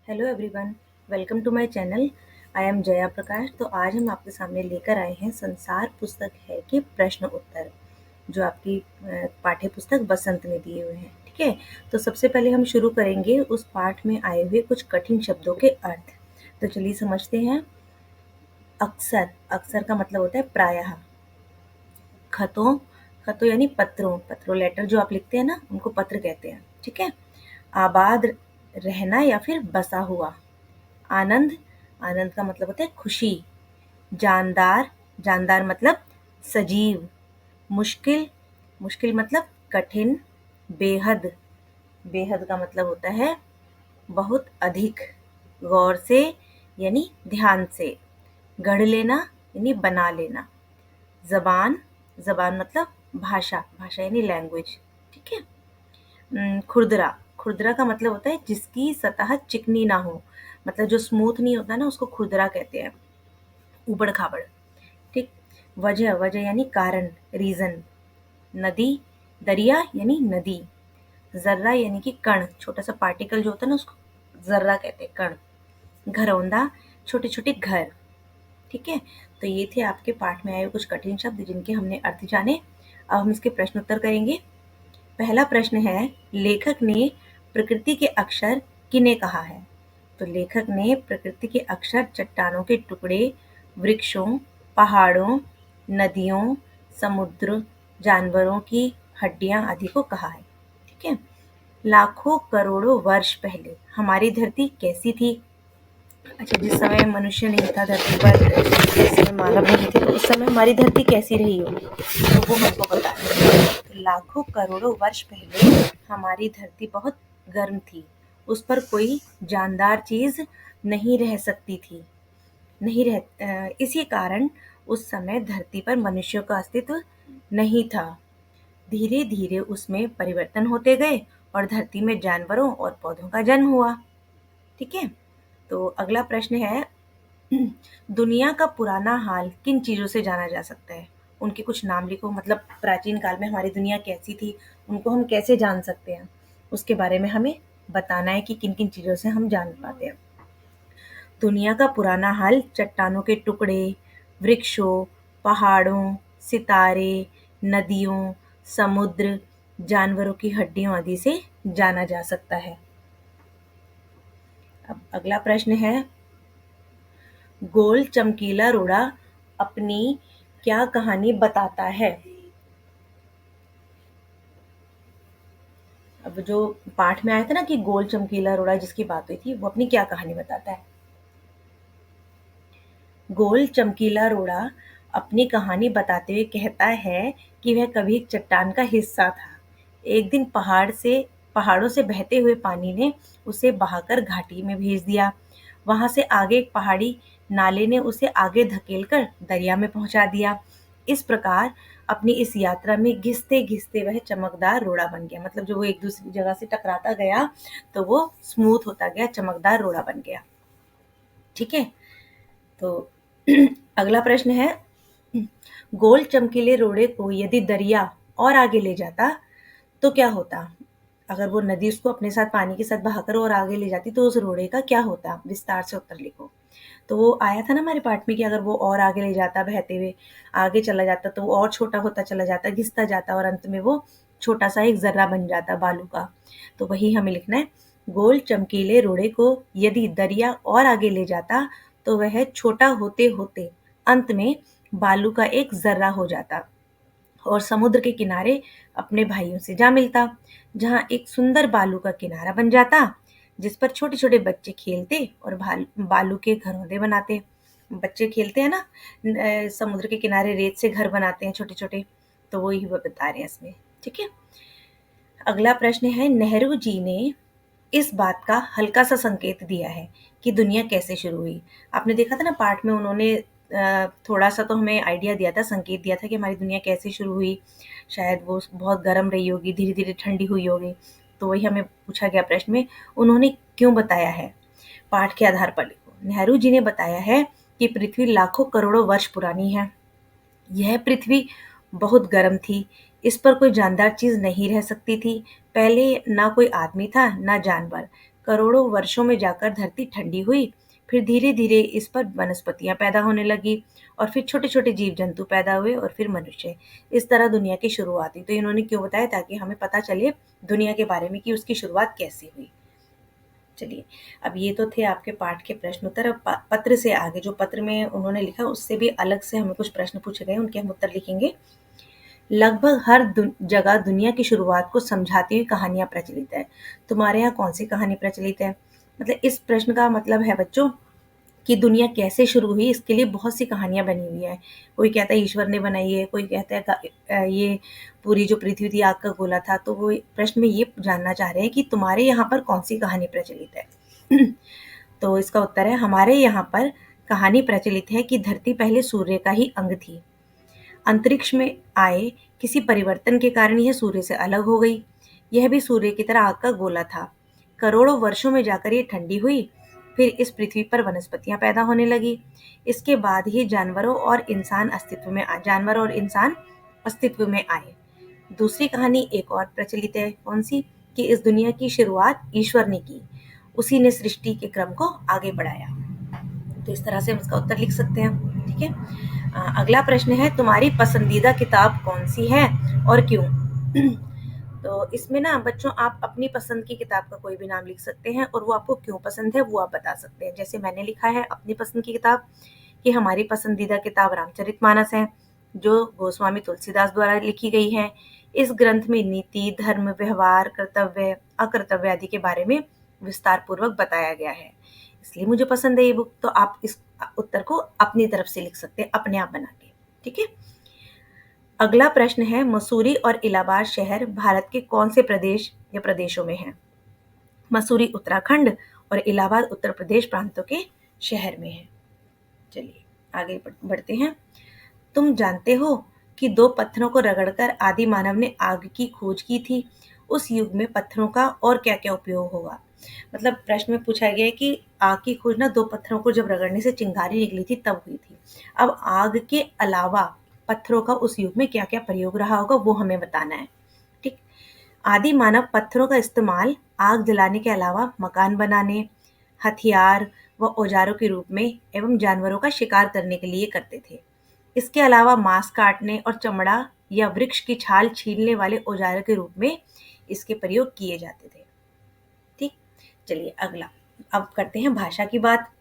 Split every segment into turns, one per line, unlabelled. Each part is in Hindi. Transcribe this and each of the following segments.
Hello everyone, welcome to my channel. I am Jaya Prakash. तो आज हम आपके सामने लेकर आए हैं संसार पुस्तक है कि प्रश्न उत्तर, जो आपकी पाठ्य पुस्तक बसंत में दिए हुए हैं। ठीक है, तो सबसे पहले हम शुरू करेंगे उस पाठ में आए हुए कुछ कठिन शब्दों के अर्थ। तो चलिए समझते हैं। अक्सर, अक्सर का मतलब होता है प्रायः। खतों, खतों यानी पत्रों, पत्रों लेटर जो आप लिखते हैं ना, उनको पत्र कहते हैं। ठीक है। आबाद, रहना या फिर बसा हुआ। आनंद, आनंद का मतलब होता है खुशी। जानदार, जानदार मतलब सजीव। मुश्किल, मुश्किल मतलब कठिन। बेहद, बेहद का मतलब होता है बहुत अधिक। गौर से यानी ध्यान से। गढ़ लेना यानी बना लेना। जबान, जबान मतलब भाषा, भाषा यानी लैंग्वेज। ठीक है। खुरदरा, खुरदरा का मतलब होता है जिसकी सतह चिकनी ना हो, मतलब जो स्मूथ नहीं होता ना, उसको खुरदरा कहते हैं। उबड़ खाबड़। ठीक। वजह, वजह यानी कारण, रीजन। नदी, दरिया यानी नदी। जर्रा यानी कि कण, छोटा सा पार्टिकल जो होता है ना, उसको जर्रा कहते हैं, कण। घरौंदा, छोटे छोटे घर। ठीक है। तो ये थे आपके पाठ में आए हुए कुछ कठिन शब्द जिनके हमने अर्थ जाने। अब हम इसके प्रश्न उत्तर करेंगे। पहला प्रश्न है, लेखक ने प्रकृति के अक्षर किन्हें कहा है? तो लेखक ने प्रकृति के अक्षर चट्टानों के टुकड़े, वृक्षों, पहाड़ों, नदियों, समुद्र, जानवरों की हड्डियां आदि को कहा है। ठीक है। लाखों करोड़ों वर्ष पहले हमारी धरती कैसी थी? अच्छा, जिस समय मनुष्य नहीं था धरती पर, जिस समय मानव नहीं थे, तो उस समय हमारी धरती कैसी रही होगी, तो वो हमको बताना है। तो लाखों करोड़ों वर्ष पहले हमारी धरती बहुत गर्म थी। उस पर कोई जानदार चीज नहीं रह सकती थी, नहीं इसी कारण उस समय धरती पर मनुष्यों का अस्तित्व नहीं था। धीरे धीरे उसमें परिवर्तन होते गए और धरती में जानवरों और पौधों का जन्म हुआ। ठीक है। तो अगला प्रश्न है, दुनिया का पुराना हाल किन चीजों से जाना जा सकता है? उनके कुछ नाम लिखो, मतलब प्राचीन काल में हमारी दुनिया कैसी थी, उनको हम कैसे जान सकते हैं, उसके बारे में हमें बताना है कि किन किन चीजों से हम जान पाते हैं। दुनिया का पुराना हाल चट्टानों के टुकड़े, वृक्षों, पहाड़ों, सितारे, नदियों, समुद्र, जानवरों की हड्डियों आदि से जाना जा सकता है। अब अगला प्रश्न है, गोल चमकीला रोड़ा अपनी क्या कहानी बताता है? अब जो पाठ में आया था ना कि गोल चमकीला रोड़ा जिसकी बात हुई थी, वो अपनी क्या कहानी बताता है? गोल चमकीला रोड़ा अपनी कहानी बताते हुए कहता है कि वह कभी एक चट्टान का हिस्सा था। एक दिन पहाड़ों से बहते हुए पानी ने उसे बहाकर घाटी में भेज दिया। वहां से आगे एक पहाड़ी नाले ने उसे आगे धकेलकर दरिया में पहुंचा दिया। इस प्रकार अपनी इस यात्रा में घिसते घिसते वह चमकदार रोड़ा बन गया, मतलब जो वो एक दूसरी जगह से टकराता गया तो वो स्मूथ होता गया, चमकदार रोड़ा बन गया। ठीक है। तो अगला प्रश्न है, गोल चमकीले रोड़े को यदि दरिया और आगे ले जाता तो क्या होता? अगर वो नदी उसको अपने साथ पानी के साथ बहाकर और आगे ले जाती तो उस रोड़े का क्या होता? विस्तार से उत्तर लिखो। तो वो आया था ना हमारे पाठ में कि अगर वो और आगे ले जाता, बहते हुए आगे चला जाता, तो वो और छोटा होता चला जाता, घिसता जाता और अंत में वो छोटा सा एक जर्रा बन जाता बालू का। तो वही हमें लिखना है, गोल चमकीले रोड़े को यदि दरिया और आगे ले जाता तो वह छोटा होते होते अंत में बालू का एक जर्रा हो जाता और समुद्र के किनारे अपने भाइयों से जा मिलता, जहाँ एक सुंदर बालू का किनारा बन जाता जिस पर छोटे छोटे बच्चे खेलते और बालू के घरौंदे बनाते। बच्चे खेलते हैं ना, समुद्र के किनारे रेत से घर बनाते हैं छोटे छोटे, तो वही वो बता रहे हैं इसमें। ठीक है। अगला प्रश्न है, नेहरू जी ने इस बात का हल्का सा संकेत दिया है कि दुनिया कैसे शुरू हुई। आपने देखा था ना पाठ में, उन्होंने थोड़ा सा तो हमें आइडिया दिया था, संकेत दिया था कि हमारी दुनिया कैसे शुरू हुई। शायद वो बहुत गर्म रही होगी, धीरे धीरे ठंडी हुई होगी। तो वही हमें पूछा गया प्रश्न में, उन्होंने क्यों बताया है? पाठ के आधार पर लिखो। नेहरू जी ने बताया है कि पृथ्वी लाखों करोड़ों वर्ष पुरानी है। यह पृथ्वी बहुत गर्म थी। इस पर कोई जानदार चीज नहीं रह सकती थी। पहले ना कोई आदमी था ना जानवर। करोड़ों वर्षों में जाकर धरती ठंडी हुई, फिर धीरे धीरे इस पर वनस्पतियां पैदा होने लगी और फिर छोटे छोटे जीव जंतु पैदा हुए और फिर मनुष्य। इस तरह दुनिया की शुरुआत हुई। तो इन्होंने क्यों बताया? ताकि हमें पता चले दुनिया के बारे में कि उसकी शुरुआत कैसे हुई। चलिए, अब ये तो थे आपके पाठ के प्रश्न उत्तर। अब पत्र से आगे, जो पत्र में उन्होंने लिखा उससे भी अलग से हमें कुछ प्रश्न पूछे गए, उनके हम उत्तर लिखेंगे। लगभग हर जगह दुनिया की शुरुआत को समझाती हुई कहानियां प्रचलित है। तुम्हारे यहाँ कौन सी कहानी प्रचलित है? मतलब इस प्रश्न का मतलब है बच्चों कि दुनिया कैसे शुरू हुई, इसके लिए बहुत सी कहानियां बनी हुई है। कोई कहता है ईश्वर ने बनाई है, कोई कहता है ये पूरी जो पृथ्वी थी आग का गोला था। तो वो प्रश्न में ये जानना चाह रहे हैं कि तुम्हारे यहाँ पर कौन सी कहानी प्रचलित है। तो इसका उत्तर है, हमारे यहाँ पर कहानी प्रचलित है कि धरती पहले सूर्य का ही अंग थी। अंतरिक्ष में आए किसी परिवर्तन के कारण यह सूर्य से अलग हो गई। यह भी सूर्य की तरह आग का गोला था। करोड़ों वर्षों में जाकर ये ठंडी हुई, फिर इस पृथ्वी पर वनस्पतियां पैदा होने लगी। इसके बाद ही जानवर और इंसान अस्तित्व में आए। दूसरी कहानी एक और प्रचलित है, कौन सी? कि इस दुनिया की शुरुआत ईश्वर ने की, उसी ने सृष्टि के क्रम को आगे बढ़ाया। तो इस तरह से हम इसका उत्तर लिख सकते हैं। ठीक है। अगला प्रश्न है, तुम्हारी पसंदीदा किताब कौन सी है और क्यों? तो इसमें ना बच्चों, आप अपनी पसंद की किताब का कोई भी नाम लिख सकते हैं और वो आपको क्यों पसंद है वो आप बता सकते हैं। जैसे मैंने लिखा है अपनी पसंद की किताब कि हमारी पसंदीदा किताब रामचरितमानस है, जो गोस्वामी तुलसीदास द्वारा लिखी गई है। इस ग्रंथ में नीति, धर्म, व्यवहार, कर्तव्य, अकर्तव्य आदि के बारे में विस्तार पूर्वक बताया गया है, इसलिए मुझे पसंद है ये बुक। तो आप इस उत्तर को अपनी तरफ से लिख सकते हैं, अपने आप बना के। ठीक है। अगला प्रश्न है, मसूरी और इलाहाबाद शहर भारत के कौन से प्रदेश या प्रदेशों में है? मसूरी उत्तराखंड और इलाहाबाद उत्तर प्रदेश प्रांतों के शहर में है। चलिए आगे बढ़ते हैं। तुम जानते हो कि दो पत्थरों को रगड़कर आदि मानव ने आग की खोज की थी। उस युग में पत्थरों का और क्या क्या उपयोग होगा? मतलब प्रश्न में पूछा गया है कि आग की खोज ना दो पत्थरों को जब रगड़ने से चिंगारी निकली थी तब हुई थी। अब आग के अलावा पत्थरों का उस युग में क्या क्या प्रयोग रहा होगा वो हमें बताना है। ठीक। आदि मानव पत्थरों का इस्तेमाल आग जलाने के अलावा मकान बनाने, हथियार व औजारों के रूप में एवं जानवरों का शिकार करने के लिए करते थे। इसके अलावा मांस काटने और चमड़ा या वृक्ष की छाल छीलने वाले औजारों के रूप में इसके प्रयोग किए जाते थे। ठीक। चलिए अगला, अब करते हैं भाषा की बात।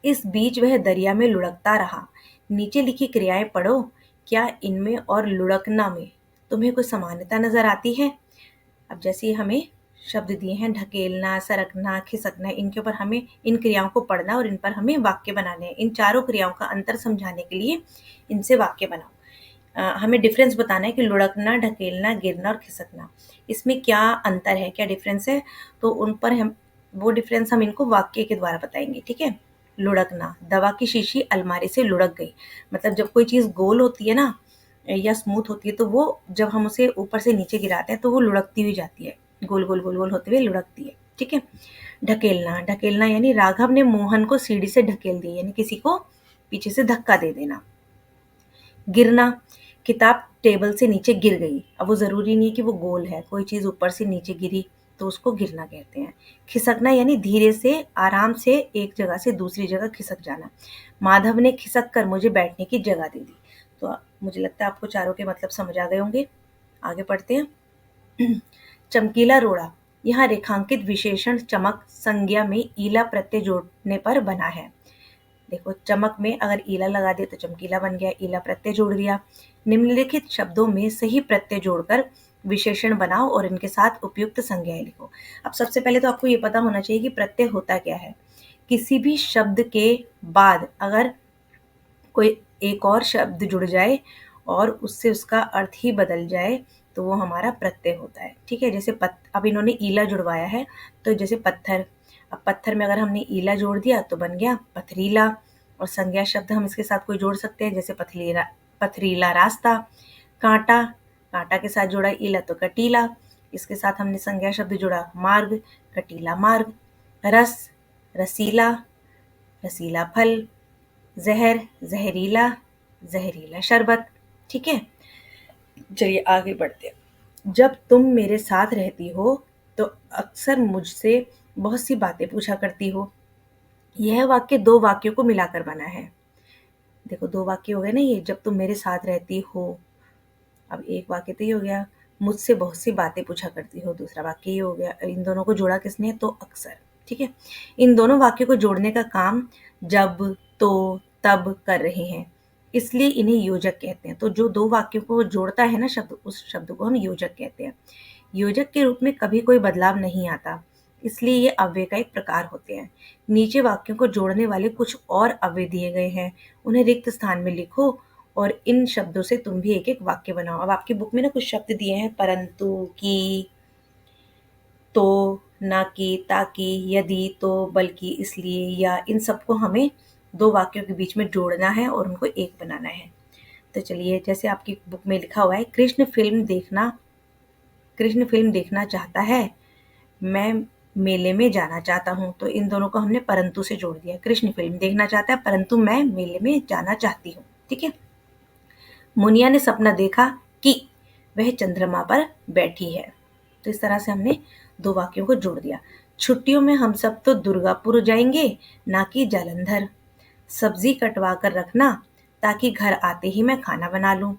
इस बीच वह दरिया में लुढ़कता रहा। नीचे लिखी क्रियाएं पढ़ो। क्या इनमें और लुढ़कना में तुम्हें कोई समानता नजर आती है? अब जैसे हमें शब्द दिए हैं ढकेलना, सरकना, खिसकना, इनके ऊपर हमें इन क्रियाओं को पढ़ना और इन पर हमें वाक्य बनाने हैं। इन चारों क्रियाओं का अंतर समझाने के लिए इनसे वाक्य बनाओ। हमें डिफरेंस बताना है कि लुढ़कना, ढकेलना, गिरना और खिसकना, इसमें क्या अंतर है, क्या डिफरेंस है। तो उन पर हम वो डिफरेंस हम इनको वाक्य के द्वारा बताएंगे। ठीक है। लुढ़कना, दवा की शीशी अलमारी से लुढ़क गई। मतलब जब कोई चीज़ गोल होती है ना या स्मूथ होती है तो वो जब हम उसे ऊपर से नीचे गिराते हैं तो वो लुढ़कती हुई जाती है, गोल गोल गोल गोल होते हुए लुढ़कती है। ठीक है। ढकेलना, ढकेलना यानी राघव ने मोहन को सीढ़ी से ढकेल दिया, यानी किसी को पीछे से धक्का दे देना। गिरना, किताब टेबल से नीचे गिर गई। अब वो ज़रूरी नहीं है कि वो गोल है, कोई चीज़ ऊपर से नीचे गिरी तो उसको गिरना कहते हैं। खिसकना यानी धीरे से आराम से एक जगह से दूसरी जगह खिसक जाना। माधव ने खिसक कर मुझे बैठने की जगह दे दी। तो मुझे लगता है आपको चारों के मतलब समझ आ गए होंगे। आगे पढ़ते हैं। चमकीला रोड़ा, यहाँ रेखांकित विशेषण चमक संज्ञा में ईला प्रत्यय जोड़ने पर बना है। देखो, चमक में अगर ईला लगा दिया तो चमकीला बन गया, ईला प्रत्यय जोड़ दिया। निम्नलिखित शब्दों में सही प्रत्यय जोड़कर विशेषण बनाओ और इनके साथ उपयुक्त संज्ञाएं लिखो। अब सबसे पहले तो आपको ये पता होना चाहिए कि प्रत्यय होता क्या है। किसी भी शब्द के बाद अगर कोई एक और शब्द जुड़ जाए और उससे उसका अर्थ ही बदल जाए तो वो हमारा प्रत्यय होता है। ठीक है। जैसे अब इन्होंने ईला जुड़वाया है तो जैसे पत्थर, अब पत्थर में अगर हमने ईला जोड़ दिया तो बन गया पथरीला। और संज्ञा शब्द हम इसके साथ कोई जोड़ सकते हैं, जैसे पथरीला रास्ता। कांटा, कांटा के साथ जोड़ा ईला तो कटीला। इसके साथ हमने संज्ञा शब्द जोड़ा मार्ग, कटीला मार्ग। रस, रसीला, रसीला फल। जहर, जहरीला, जहरीला शरबत। ठीक है। चलिए आगे बढ़ते हैं। जब तुम मेरे साथ रहती हो तो अक्सर मुझसे बहुत सी बातें पूछा करती हो। यह वाक्य दो वाक्यों को मिलाकर बना है। देखो, दो वाक्य हो गए ना ये, जब तुम मेरे साथ रहती हो। अब एक वाक्य तो ये हो गया, मुझसे बहुत सी बातें पूछा करती हो, दूसरा वाक्य ये हो गया। इन दोनों को जोड़ा किसने? तो अक्सर। ठीक है, इन दोनों वाक्यों को जोड़ने का काम जब, तो, तब कर रहे हैं, इसलिए इन्हें योजक कहते हैं। तो जो दो वाक्यों को जोड़ता है ना शब्द, उस शब्द को हम योजक कहते हैं। योजक के रूप में कभी कोई बदलाव नहीं आता, इसलिए ये अव्यय का एक प्रकार होते हैं। नीचे वाक्यों को जोड़ने वाले कुछ और अव्यय दिए गए हैं, उन्हें रिक्त स्थान में लिखो और इन शब्दों से तुम भी एक एक वाक्य बनाओ। अब आपकी बुक में ना कुछ शब्द दिए हैं, परंतु, की, तो, ना कि, ताकि, यदि, तो, बल्कि, इसलिए, या, इन सबको हमें दो वाक्यों के बीच में जोड़ना है और उनको एक बनाना है। तो चलिए, जैसे आपकी बुक में लिखा हुआ है, कृष्ण फिल्म देखना चाहता है, मैं मेले में जाना चाहता हूँ। तो इन दोनों को हमने परंतु से जोड़ दिया। कृष्ण फिल्म देखना चाहता है, परंतु मैं मेले में जाना चाहती हूँ। ठीक है। मुनिया ने सपना देखा कि वह चंद्रमा पर बैठी है। तो इस तरह से हमने दो वाक्यों को जोड़ दिया। छुट्टियों में हम सब तो दुर्गापुर जाएंगे, ना कि जालंधर। सब्जी कटवा कर रखना ताकि घर आते ही मैं खाना बना लूं।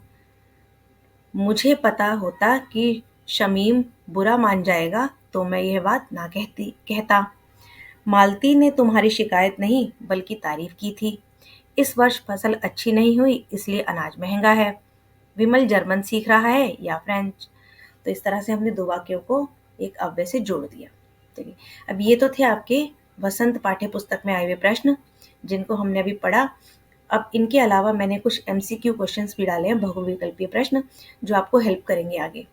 मुझे पता होता कि शमीम बुरा मान जाएगा तो मैं यह बात ना कहता। मालती ने तुम्हारी शिकायत नहीं बल्कि तारीफ की थी। इस वर्ष फसल अच्छी नहीं हुई इसलिए अनाज महंगा है। विमल जर्मन सीख रहा है या फ्रेंच। तो इस तरह से हमने दो वाक्यों को एक अव्यय से जोड़ दिया। चलिए, अब ये तो थे आपके वसंत पाठ्य पुस्तक में आए हुए प्रश्न जिनको हमने अभी पढ़ा। अब इनके अलावा मैंने कुछ एमसीक्यू क्वेश्चंस भी डाले हैं, बहुविकल्पीय प्रश्न, जो आपको हेल्प करेंगे आगे।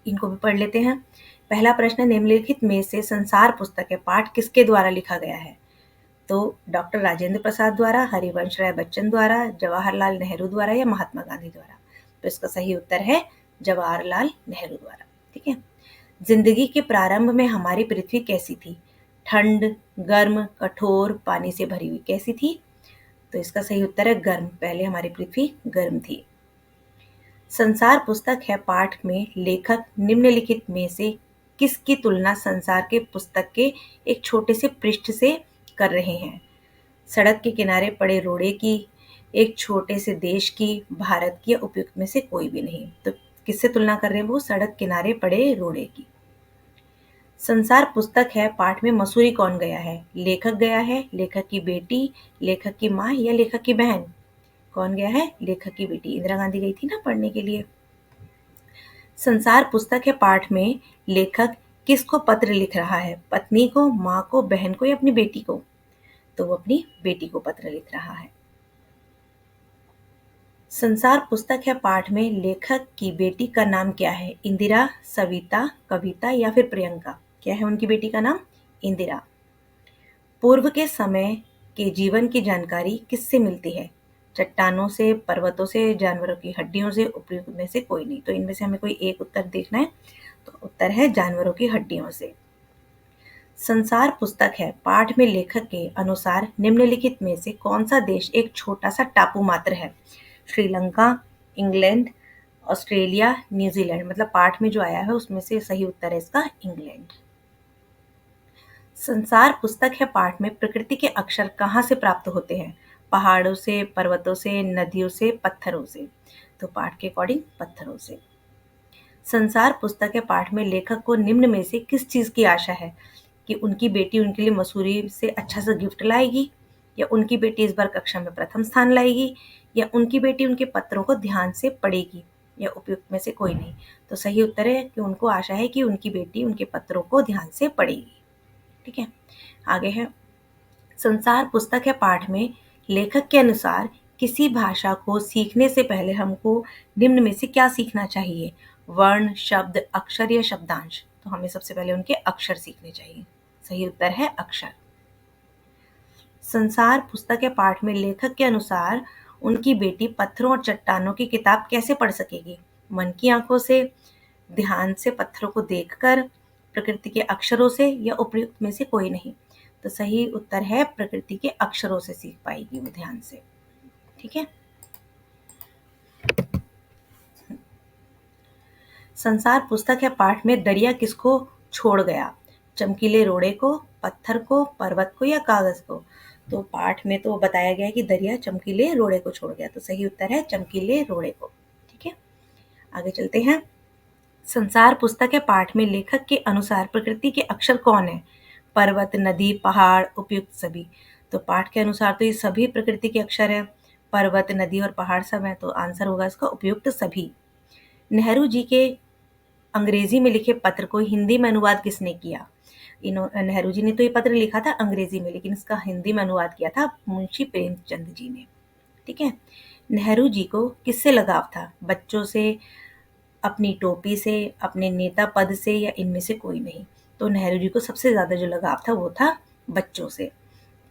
इनको भी पढ़ लेते हैं। पहला प्रश्न, निम्नलिखित में से संसार पुस्तक है पाठ किसके द्वारा लिखा गया है? तो डॉक्टर राजेंद्र प्रसाद द्वारा, हरिवंश राय बच्चन द्वारा, जवाहरलाल नेहरू द्वारा या महात्मा गांधी द्वारा? तो इसका सही उत्तर है जवाहरलाल नेहरू द्वारा। ठीक है। जिंदगी के प्रारंभ में हमारी पृथ्वी कैसी थी? ठंड, गर्म, कठोर, पानी से भरी हुई। कैसी थी? तो इसका सही उत्तर है गर्म। पहले हमारी पृथ्वी गर्म थी। संसार पुस्तक है पाठ में लेखक निम्नलिखित में से किसकी तुलना संसार के पुस्तक के एक छोटे से पृष्ठ से कर रहे हैं? सड़क के किनारे पड़े रोड़े की, एक छोटे से देश की, भारत की, या उपयुक्त में से कोई भी नहीं। तो किससे तुलना कर रहे हैं वो? सड़क किनारे पड़े रोड़े की। संसार पुस्तक है पाठ में मसूरी कौन गया है? लेखक गया है, लेखक की बेटी, लेखक की माँ, या लेखक की बहन? कौन गया है? लेखक की बेटी। इंदिरा गांधी गई थी ना पढ़ने के लिए। संसार पुस्तक है पाठ में लेखक किसको पत्र लिख रहा है? पत्नी को, माँ को, बहन को, या अपनी बेटी को? तो वो अपनी बेटी को पत्र लिख रहा है। संसार पुस्तक है पाठ में लेखक की बेटी का नाम क्या है? इंदिरा, सविता, कविता, या फिर प्रियंका? क्या है उनकी बेटी का नाम? इंदिरा। पूर्व के समय के जीवन की जानकारी किससे मिलती है? चट्टानों से, पर्वतों से, जानवरों की हड्डियों से, उपयुक्त में से कोई नहीं। तो इनमें से हमें कोई एक उत्तर देखना है। तो उत्तर है जानवरों की हड्डियों से। संसार पुस्तक है पाठ में लेखक के अनुसार निम्नलिखित में से कौन सा देश एक छोटा सा टापू मात्र है? Sri Lanka, England, Australia, New Zealand. मतलब पाठ में जो आया है उसमें से सही उत्तर है इसका इंग्लैंड। संसार पुस्तक है पाठ में प्रकृति के अक्षर कहाँ से प्राप्त होते हैं? पहाड़ों से, पर्वतों से, नदियों से, पत्थरों से? तो पाठ के अकॉर्डिंग पत्थरों से। संसार पुस्तक है पाठ में लेखक को निम्न में से किस चीज की आशा है? कि उनकी बेटी उनके लिए मसूरी से अच्छा सा गिफ्ट लाएगी, या उनकी बेटी इस बार कक्षा में प्रथम स्थान लाएगी, या उनकी बेटी उनके पत्रों को ध्यान से पढ़ेगी, या उपयुक्त में से कोई नहीं। तो सही उत्तर है कि उनको आशा है कि उनकी बेटी उनके पत्रों को ध्यान से पढ़ेगी। ठीक है। आगे है, संसार पुस्तक है पाठ में लेखक के अनुसार किसी भाषा को सीखने से पहले हमको निम्न में से क्या सीखना चाहिए? वर्ण, शब्द, अक्षर, या शब्दांश? तो हमें सबसे पहले उनके अक्षर सीखने चाहिए। सही उत्तर है अक्षर। संसार पुस्तक के पाठ में लेखक के अनुसार उनकी बेटी पत्थरों और चट्टानों की किताब कैसे पढ़ सकेगी? मन की आंखों से, ध्यान से पत्थरों को देखकर, प्रकृति के अक्षरों से, या उपयुक्त में से कोई नहीं? तो सही उत्तर है प्रकृति के अक्षरों से सीख पाएगी वो ध्यान से। ठीक है। संसार पुस्तक है पाठ में दरिया किसको छोड़ गया? चमकीले रोड़े को, पत्थर को, पर्वत को या कागज को? तो पाठ में तो बताया गया है कि दरिया चमकीले रोड़े को छोड़ गया, तो सही उत्तर है चमकीले रोड़े को। ठीक है, आगे चलते हैं। संसार पुस्तक के पाठ में लेखक के अनुसार प्रकृति के अक्षर कौन है? पर्वत, नदी, पहाड़, उपयुक्त सभी। तो पाठ के अनुसार तो ये सभी प्रकृति के अक्षर है, पर्वत, नदी और पहाड़ सब है, तो आंसर होगा इसका उपयुक्त सभी। नेहरू जी के अंग्रेजी में लिखे पत्र को हिंदी में अनुवाद किसने किया? नेहरू जी ने तो ये पत्र लिखा था अंग्रेजी में, लेकिन इसका हिंदी में अनुवाद किया था मुंशी प्रेमचंद जी ने। ठीक है, नेहरू जी को किससे लगाव था? बच्चों से, अपनी टोपी से, अपने नेता पद से या इनमें से कोई नहीं? तो नेहरू जी को सबसे ज़्यादा जो लगाव था वो था बच्चों से।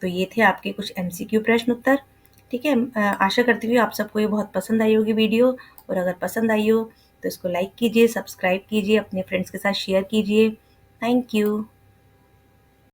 तो ये थे आपके कुछ एमसीक्यू प्रश्न उत्तर। ठीक है, आशा करती हूँ आप सबको ये बहुत पसंद आई होगी वीडियो, और अगर पसंद आई हो तो इसको लाइक कीजिए, सब्सक्राइब कीजिए, अपने फ्रेंड्स के साथ शेयर कीजिए। Thank you.